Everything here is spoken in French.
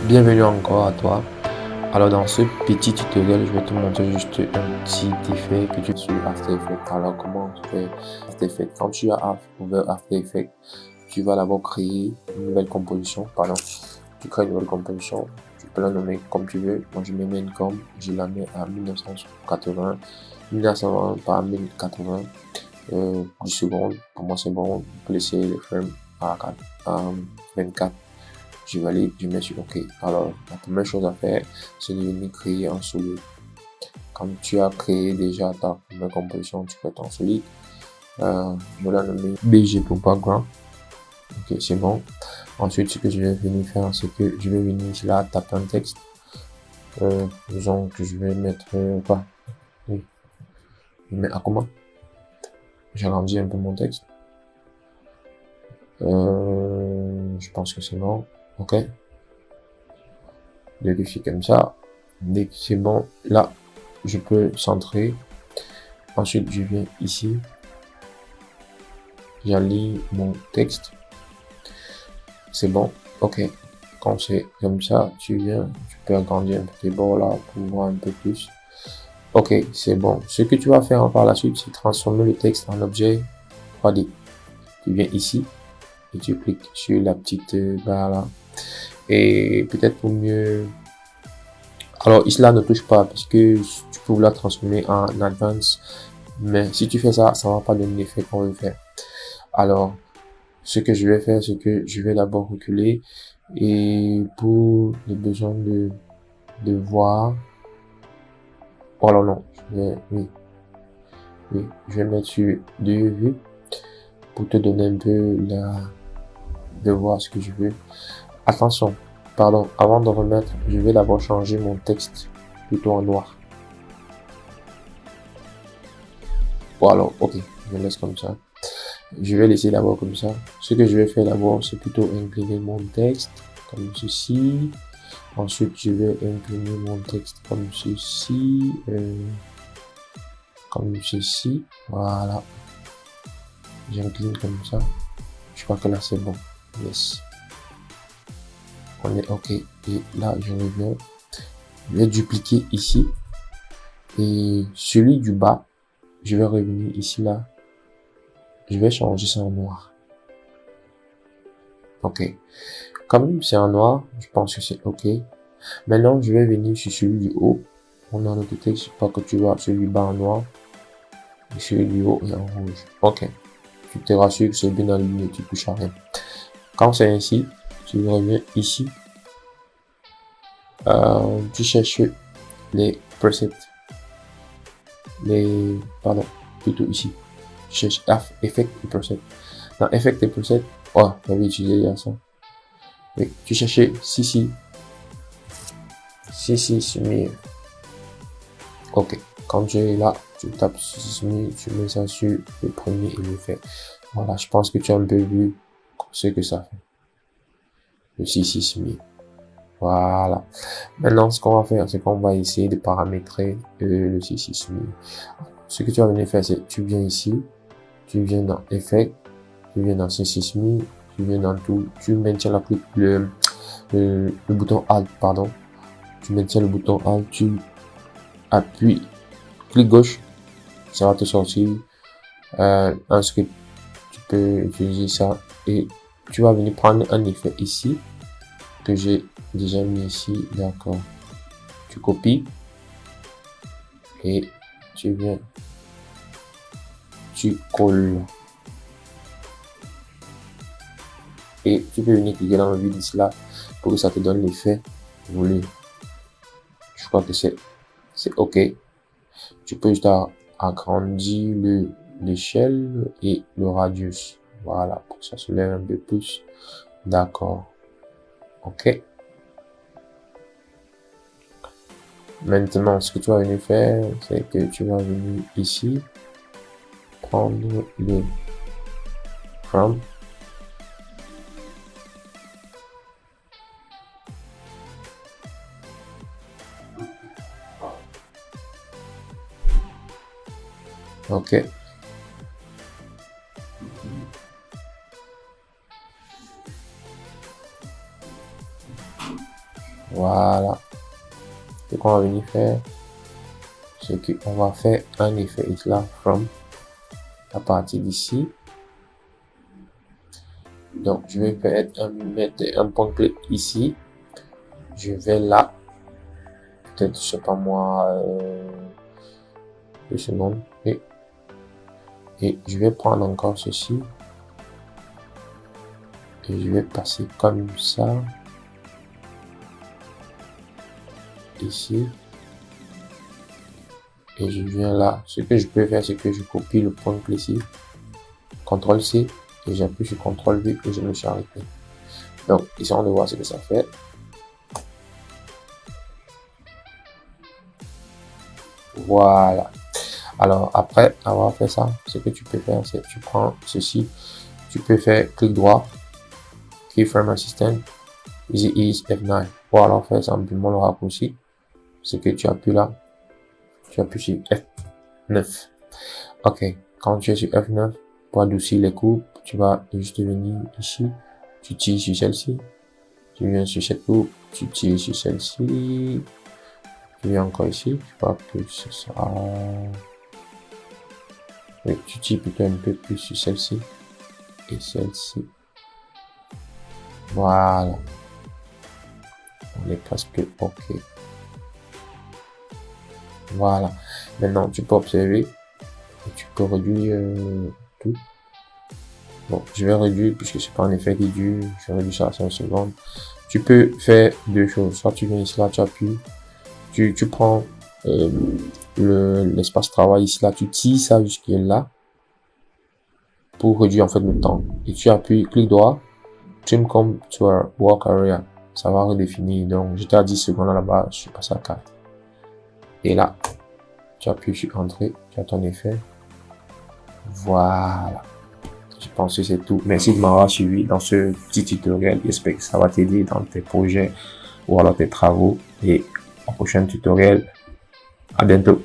Bienvenue encore à toi. Alors dans ce petit tutoriel, je vais te montrer juste un petit effet que tu fais sur After Effects. Alors comment tu fais After Effects? Quand tu as ouvert After Effects, tu vas d'abord créer une nouvelle composition. Pardon, tu crées une nouvelle composition. Tu peux la nommer comme tu veux. Moi je mets comme je la mets à 1980, 1920 par 1080, 10 secondes. Pour moi c'est bon. On peut laisser les frames à 24. Je valide, je mets sur OK. Alors, la première chose à faire, c'est de venir créer un solide. Quand tu as créé déjà ta première composition, tu crées ton solide. Je vais la nommer BG pour background. OK, c'est bon. Ensuite, ce que je vais venir faire, c'est que je vais venir ici là, taper un texte. Disons que je vais mettre quoi? Oui. Je mets à comment? J'agrandis un peu mon texte. Je pense que c'est bon. OK. Dès que c'est comme ça, dès que c'est bon, là, je peux centrer. Ensuite, je viens ici. J'aligne mon texte. C'est bon. OK. Quand c'est comme ça, tu peux agrandir un peu tes bords là pour voir un peu plus. OK, c'est bon. Ce que tu vas faire par la suite, c'est transformer le texte en objet 3D. Tu viens ici et tu cliques sur la petite barre là. Et peut-être pour mieux... Alors ici là ne touche pas parce que tu peux la transformer en advance. Mais si tu fais ça, ça va pas donner l'effet qu'on veut faire. Alors, ce que je vais faire, c'est que je vais d'abord reculer et pour les besoins de voir, oh non, je vais mettre sur 2 vues pour te donner un peu de voir ce que je veux. Attention, pardon, avant de remettre, je vais d'abord changer mon texte plutôt en noir. Bon alors, ok, je laisse comme ça. Je vais laisser d'abord comme ça. Ce que je vais faire d'abord, c'est plutôt incliner mon texte comme ceci. Ensuite, je vais imprimer mon texte comme ceci. Voilà. J'incline comme ça. Je crois que là, c'est bon. Yes. On est OK. Et là, je reviens. Je vais dupliquer ici. Et celui du bas, je vais revenir ici, là. Je vais changer ça en noir. OK. Comme c'est en noir, je pense que c'est OK. Maintenant, je vais venir sur celui du haut. On a notre texte, je crois que tu vois celui du bas en noir. Et celui du haut est en rouge. OK. Tu te rassures que c'est bien aligné, tu touches à rien. Quand c'est ainsi, tu reviens ici. Tu cherches les presets. Pardon, plutôt ici. Tu cherches Effect et Preset. Dans Effect et Preset, oh, j'avais utilisé hier ça. Oui, tu cherchais CC Smear. Ok, quand tu es là, tu tapes CC Smear, tu mets ça sur le premier et le fait. Voilà, je pense que tu as un peu vu ce que ça fait. Le CC Smear. Voilà. Maintenant, ce qu'on va faire, c'est qu'on va essayer de paramétrer le CC Smear. Ce que tu vas venir faire, c'est tu viens ici, tu viens dans Effect, tu viens dans CC Smear, tu viens dans tout, tu maintiens le bouton Alt, pardon. Tu maintiens le bouton Alt, tu appuies, clic gauche, ça va te sortir un script. Tu peux utiliser ça et tu vas venir prendre un effet ici que j'ai déjà mis ici, d'accord. Tu copies et tu viens, tu colles et tu peux venir cliquer dans le vide ici là pour que ça te donne l'effet voulu. Je crois que c'est OK. Tu peux juste agrandir l'échelle et le radius. Voilà, pour que ça se lève un peu plus. D'accord. OK. Maintenant, ce que tu vas venir faire, c'est que tu vas venir ici, prendre le from. OK. Voilà. Ce qu'on va venir faire, c'est qu'on va faire un effet isla from à partir d'ici. Donc, je vais mettre un point clic ici. Je vais là. Peut-être, je sais pas moi, 2 secondes. Et je vais prendre encore ceci. Et je vais passer comme ça. Ici. Et je viens là. Ce que je peux faire, c'est que je copie le point clic ici. CTRL C. Et j'appuie sur CTRL V et je me suis arrêté. Donc, ici, on va voir ce que ça fait. Voilà. Alors, après avoir fait ça, ce que tu peux faire, c'est que tu prends ceci. Tu peux faire clic droit, Keyframe Assistant, Easy Ease F9. Ou alors faire simplement le raccourci. C'est que tu appuies là. Tu appuies sur F9. Ok. Quand tu es sur F9, pour adoucir les coupes, tu vas juste venir ici. Tu tires sur celle-ci. Tu viens sur cette coupe. Tu tires sur celle-ci. Tu viens encore ici. Je crois que c'est ça. Oui, tu tires plutôt un peu plus sur celle-ci. Et celle-ci. Voilà. On est presque OK. Voilà. Maintenant, tu peux observer. Et tu peux réduire tout. Bon, je vais réduire puisque c'est pas un effet qui dure. Je réduis ça à 5 secondes. Tu peux faire deux choses. Soit tu viens ici là, tu appuies. Tu prends l'espace travail ici là, tu tires ça jusque là pour réduire en fait le temps. Et tu appuies, clic droit, trim come to a work area. Ça va redéfinir. Donc j'étais à 10 secondes là-bas, je suis passé à 4. Et là, tu appuies sur entrée, tu as ton effet. Voilà. Je pense que c'est tout. Merci de m'avoir suivi dans ce petit tutoriel. J'espère que ça va t'aider dans tes projets ou alors tes travaux. Et au prochain tutoriel, à bientôt.